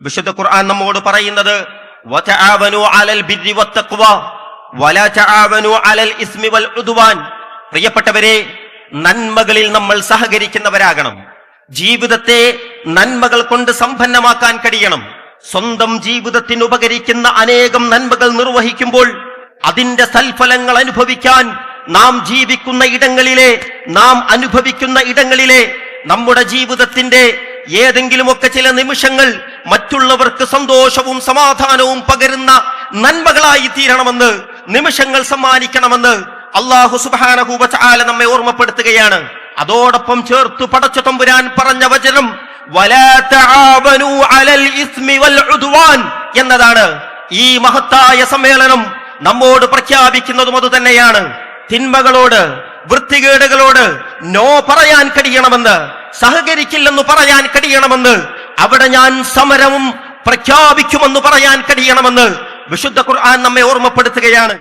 വിശുദ്ധ ഖുർആൻ നമ്മോട് പറയുന്നത് വതആവനു അലൽ ബിർരി വത്തഖ്വ വലാ തആവനു അലൽ ഇസ്മി വൽ ഉദ്വാൻ. പ്രിയപ്പെട്ടവരെ, നന്മകളിൽ നമ്മൾ സഹകരിക്കുന്നവരാകണം. ജീവിതത്തെ നന്മകൾ കൊണ്ട് സമ്പന്നമാക്കാൻ കഴിയണം. സ്വന്തം ജീവിതത്തിന് ഉപകരിക്കുന്ന അനേകം നന്മകൾ നിർവഹിക്കുമ്പോൾ അതിന്റെ സൽഫലങ്ങൾ അനുഭവിക്കാൻ നാം ജീവിക്കുന്ന ഇടങ്ങളിലെ, നാം അനുഭവിക്കുന്ന ഇടങ്ങളിലെ നമ്മുടെ ജീവിതത്തിന്റെ ഏതെങ്കിലുമൊക്കെ ചില നിമിഷങ്ങൾ മറ്റുള്ളവർക്ക് സന്തോഷവും സമാധാനവും പകരുന്ന നന്മകളായി തീരണമെന്ന്, നിമിഷങ്ങൾ സമ്മാനിക്കണമെന്ന് അല്ലാഹു സുബ്ഹാനഹു വ തആല നമ്മെ ഓർമ്മപ്പെടുത്തുകയാണ്. അതോടൊപ്പം ചേർത്തു പടച്ച തമ്പുരാൻ പറഞ്ഞ വചനം വലാ തആവനു അലൽ ഇസ്മി വൽ ഉദ്വാൻ എന്നതാണ്. ഈ മഹത്തായ സമ്മേളനം നമ്മോട് പ്രഖ്യാപിക്കുന്നതും അതുതന്നെയാണ്. തിന്മകളോട്, വൃത്തികേടുകളോട് നോ പറയാൻ കഴിയണമെന്ന്, സഹകരിക്കില്ലെന്ന് പറയാൻ കഴിയണമെന്ന്, അവിടെ ഞാൻ സമരവും പ്രഖ്യാപിക്കുമെന്ന് പറയാൻ കഴിയണമെന്ന് വിശുദ്ധ ഖുർആൻ നമ്മെ ഓർമ്മപ്പെടുത്തുകയാണ്.